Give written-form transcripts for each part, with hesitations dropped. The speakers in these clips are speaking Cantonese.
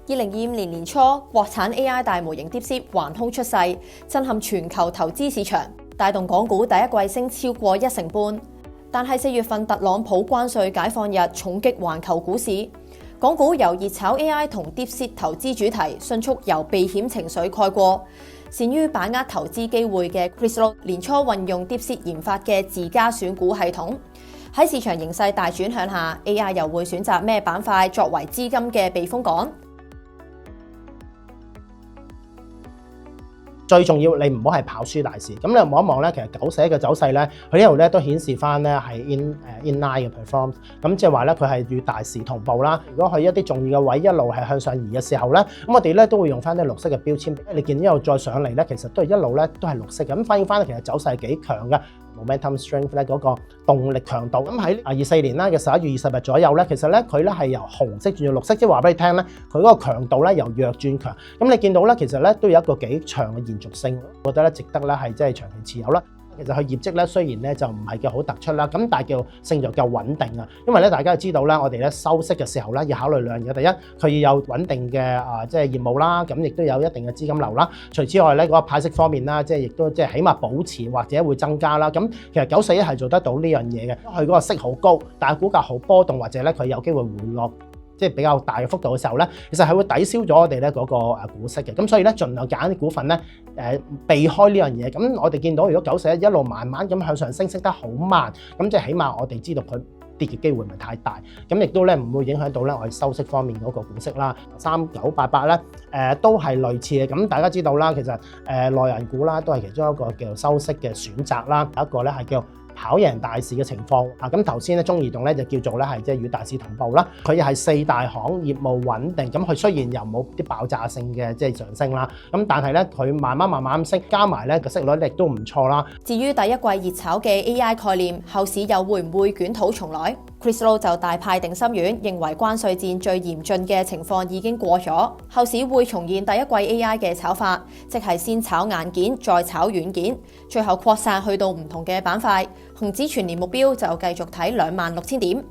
2025年年初，國產 AI 大模型 DeepSeek 橫空出世，震撼全球投資市場，帶動港股第一季升超過1成半。但係4月份特朗普關稅解放日重擊環球股市，港股由熱炒 AI 同 DeepSeek 投資主題，迅速由避險情緒蓋過。善於把握投資機會嘅 Chris Lo 年初運用 DeepSeek 研發嘅自家選股系統。喺市場形勢大轉向下 ，AI 又會選擇咩板塊作為資金嘅避風港？最重要，你唔好係跑輸大市。咁你望一望咧，其實941嘅走勢咧，佢呢度咧都顯示翻咧係 in line 嘅 performance。咁即係話咧，佢係與大市同步啦。如果佢一啲重要嘅位一路係向上移嘅時候咧，咁我哋咧都會用翻啲綠色嘅標籤。你見一路再上嚟咧，其實都係一路咧都係綠色嘅。咁反映翻咧，其實走勢係幾強嘅。Momentum strength 咧嗰個動力強度，咁喺24年啦嘅11月20日左右咧，其實咧佢咧係由紅色轉到綠色，即係話俾你聽咧，佢嗰個強度咧由弱轉強。咁你見到咧，其實咧都有一個幾長嘅延續性，我覺得咧值得咧係即係長期持有啦。其實佢業績咧雖然咧就唔係叫好突出啦，咁但係叫性就夠穩定啊。因為咧大家知道咧，我哋咧收息嘅時候咧要考慮兩樣嘢。第一，佢要有穩定嘅即係業務啦，咁亦都有一定嘅資金流啦。除此之外咧，嗰個派息方面啦，即係亦都即係起碼保持或者會增加啦。咁其實941係做得到呢樣嘢嘅，佢嗰個息好高，但係股價好波動或者咧佢有機會回落。即係比較大嘅幅度嘅時候咧，其實係會抵消咗我哋咧嗰個股息嘅，咁所以咧盡量揀啲股份咧避開呢樣嘢。咁我哋見到如果941一路慢慢咁向上升，升得好慢，咁即係起碼我哋知道佢跌嘅機會唔係太大，咁亦都咧唔會影響到咧我哋收息方面嗰個股息啦。3988咧都係類似嘅，咁大家知道啦，其實內銀股啦都係其中一個叫做收息嘅選擇啦，有一個咧係叫跑贏大市嘅情況啊，咁頭先咧中移動咧就叫做咧係即係與大市同步啦，佢又係4大行業務穩定，咁佢雖然又冇啲爆炸性嘅即係上升啦，咁但係咧佢慢慢升，加埋咧個息率亦都唔錯啦。至於第一季熱炒嘅 AI 概念，後市又會唔會捲土重來？ Chris Lo 就大派定心丸，認為關稅戰最嚴峻嘅情況已經過咗，後市會重現第一季 AI 嘅炒法，即係先炒硬件，再炒軟件，最後擴散去到唔同嘅板塊。恒指全年目標就繼續睇26,000點。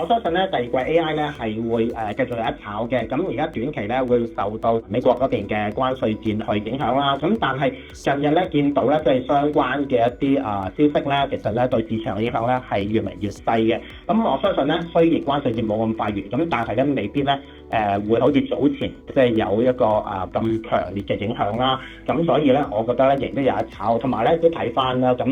我相信咧第二季 AI 咧係會繼續有一炒嘅，咁而家短期咧會受到美國嗰邊嘅關稅戰去影響啦。咁但係近日咧見到咧即係相關嘅一啲消息咧，其實咧對市場嘅影響咧係越嚟越細嘅。咁我相信咧雖然關稅戰冇咁快完，咁但係咧未必咧會好似早前即係有一個咁強烈嘅影響啦。咁所以咧我覺得咧仍都有一炒，同埋咧都睇翻啦。咁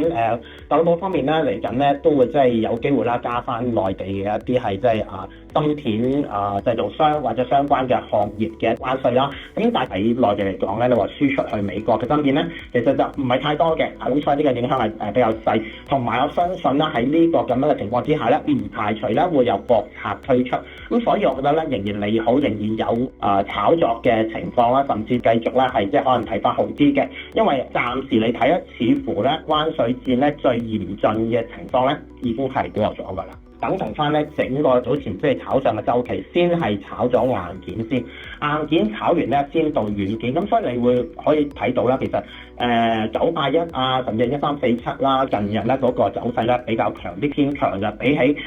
特朗普方面咧嚟緊咧都會即係有機會啦加翻內地嘅啲係即係芯片製造商或者相關嘅行業嘅關稅啦。咁但係喺內地嚟講咧，你話輸出去美國嘅芯片咧，其實就唔係太多嘅。咁所以呢個影響係比較細。同埋我相信啦，喺呢個咁樣嘅情況之下咧，唔排除咧會有國策推出。咁所以我覺得咧仍然利好，仍然有炒作嘅情況啦，甚至繼續咧係即係可能睇翻好啲嘅。因為暫時你睇咧，似乎咧關稅戰咧最嚴峻嘅情況咧已經係過咗㗎啦。等同翻咧整個早前即係炒上嘅週期，先係炒咗硬件先，硬件炒完咧先到軟件，咁所以你會可以睇到啦，其實981啊，甚至1347啦，近日咧嗰個走勢咧比較強啲，偏強嘅，比起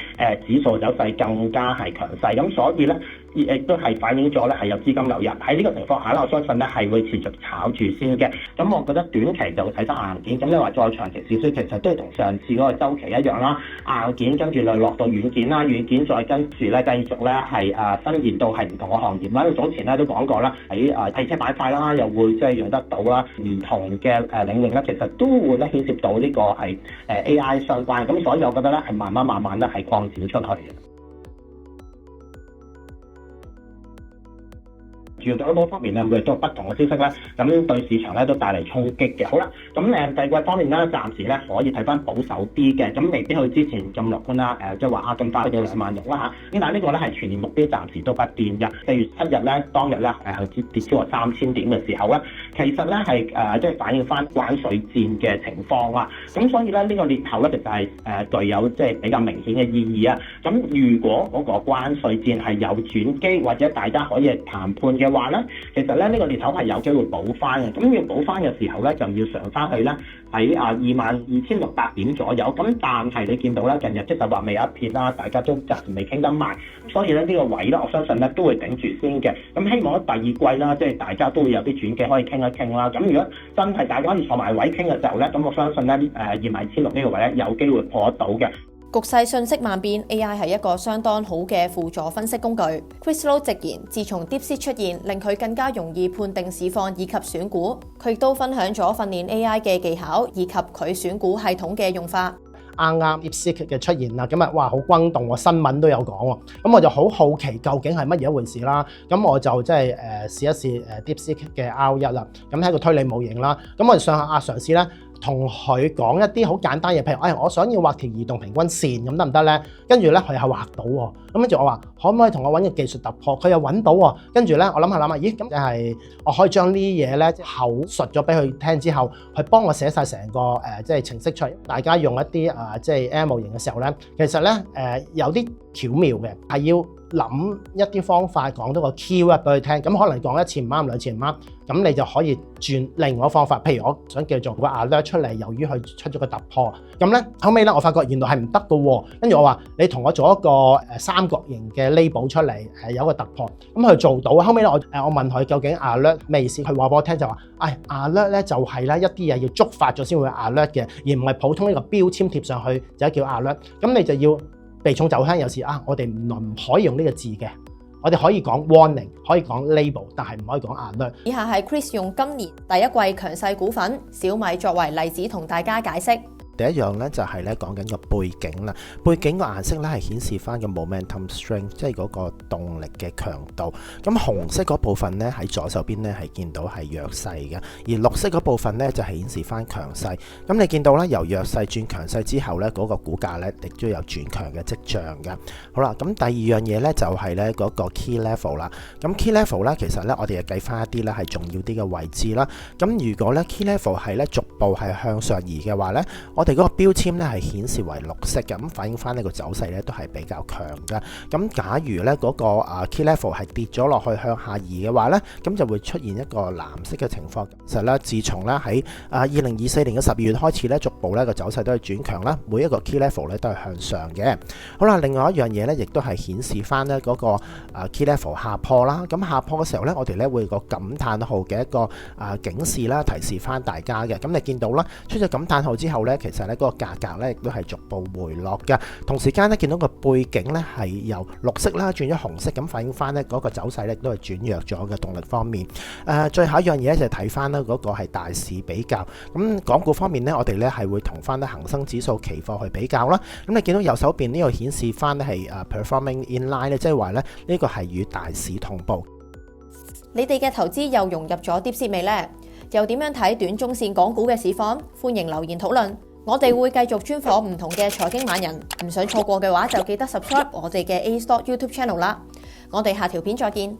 指數走勢更加係強勢，咁所以咧亦都係反映咗咧係有資金流入。喺呢個情況下咧，我相信咧係會持續炒住先嘅。咁我覺得短期就睇翻硬件，咁你話再長期少少，其實都係同上次嗰個週期一樣啦。硬件跟住就落到軟件啦，軟件再跟住咧繼續咧係伸延到係唔同嘅行業啦。早前咧都講過啦，喺汽車板塊啦，又會即係用得到啦，唔同嘅領域咧，其實都會咧牽涉到呢個係AI 相關。咁所以我覺得咧係慢慢咧係擴展出去嘅。住到嗰方面咧，會都有不同嘅消息咧，咁對市場咧都帶嚟衝擊嘅。好啦，咁第二季方面咧，暫時咧可以睇翻保守啲嘅，咁未必去之前咁樂觀啦。即係話咁快到2萬億啦嚇。咁但係呢個咧係全年目標，暫時都不變嘅。4月7日咧，當日咧跌超過3000點嘅時候咧，其實咧係即係反映翻關稅戰嘅情況啦。咁所以咧呢個裂口咧其實係具有即係比較明顯嘅意義啊。咁如果嗰個關稅戰係有轉機，或者大家可以談判嘅話咧，其實咧呢個裂口係有機會補翻嘅。咁要補翻嘅時候咧，就要上翻去咧喺22,600點左右。咁但係你見到咧近日即係話未有一撇啦，大家都暫時未傾得埋，所以咧呢個位咧，我相信咧都會頂住先嘅。咁希望喺第二季啦，即係大家都會有啲轉機可以傾一傾啦。咁如果真係大家可以坐埋位傾嘅時候咧，咁我相信咧21,600呢個位咧有機會破得到嘅。局勢瞬息萬變 ，AI 係一個相當好嘅輔助分析工具。Chris Lo 直言，自從 DeepSeek 出現，令佢更加容易判定市況以及選股。佢亦都分享咗訓練 AI 嘅技巧以及佢選股系統嘅用法。啱 DeepSeek 嘅出現啦，咁啊哇好轟動喎，新聞都有講喎，咁我就好好奇究竟係乜嘢一回事啦，咁我就即係試一試DeepSeek 嘅 R1啦，咁係一個推理模型啦，咁我哋上下嘗試咧。同佢講一啲好簡單嘢，譬如我想要畫條移動平均線咁得唔得咧？跟住咧佢係畫到喎，咁跟住我話可唔可以同我揾個技術突破？佢又揾到喎，跟住咧我諗下，咦咁就係我可以將呢啲嘢咧口述咗俾佢聽之後，佢幫我寫晒成個即係程式出嚟。大家用一啲即係 AI 模型嘅時候咧，其實咧有啲巧妙嘅，係要諗一啲方法講到個 keyword 俾佢聽，咁可能講一次唔啱，兩次唔啱，咁你就可以轉另外一個方法。譬如我想叫做個 alert 出嚟，由於佢出咗個突破，咁咧後尾咧我發覺原來係唔得嘅喎。跟住我話你同我做一個三角形嘅 label 出嚟，有個突破，咁佢做到。後尾咧我問佢究竟 alert 咩意思，佢話俾我聽就話，alert 咧就係咧一啲嘢要觸發咗先會 alert 嘅，而唔係普通呢個標籤貼上去就叫 alert。咁你就要避重就輕，有時我哋原來唔可以用呢個字嘅，我哋可以講 warning， 可以講 label， 但係唔可以講 alert。以下係 Chris 用今年第一季強勢股份小米作為例子同大家解釋。第一樣咧就係咧講緊個背景啦，背景個顏色咧係顯示翻個 momentum strength， 即係嗰個動力嘅強度。咁紅色嗰部分咧喺左手邊咧係見到係弱勢嘅，而綠色嗰部分咧就係顯示翻強勢。咁你見到咧由弱勢轉強勢之後咧嗰個股價咧亦都有轉強嘅跡象嘅。好啦，咁第二樣嘢咧就係咧嗰個 key level 啦。咁 key level 咧其實咧我哋就計翻一啲咧係重要啲嘅位置啦。咁如果咧 key level 係咧逐步係向上移嘅話咧，我哋嗰個標籤咧係顯示為綠色嘅，咁反映翻呢個走勢咧都係比較強嘅。咁假如咧嗰個key level 係跌咗落去向下移嘅話咧，咁就會出現一個藍色嘅情況。其實咧，自從咧喺2024年嘅12月開始咧，逐步咧個走勢都係轉強啦，每一個 key level 咧都係向上嘅。好啦，另外一樣嘢咧，亦都係顯示翻咧嗰個key level 下破啦。咁下破嘅時候咧，我哋咧會有個感嘆號嘅一個警示啦，提示翻大家嘅。咁你見到啦，出咗感嘆號之後咧，其實咧嗰個價格咧亦都係逐步回落嘅，同時間咧見到個背景咧係由綠色啦轉咗紅色，咁反映翻咧嗰個走勢咧都係轉弱咗嘅動力方面。最後一樣嘢咧就係睇翻咧嗰個係大市比較。咁港股方面咧，我哋咧係會同翻咧恒生指數期貨去比較啦。咁你見到右手邊呢個顯示翻咧係performing in line 咧，即係話咧呢個係與大市同步。你哋嘅投資又融入咗 DeepSeek未呢？又點樣睇短中線港股嘅市況？歡迎留言討論。我哋會繼續專訪唔同嘅財經猛人，唔想錯過嘅話就記得 subscribe 我哋嘅A Stock YouTube Channel 啦。我哋下條片再見。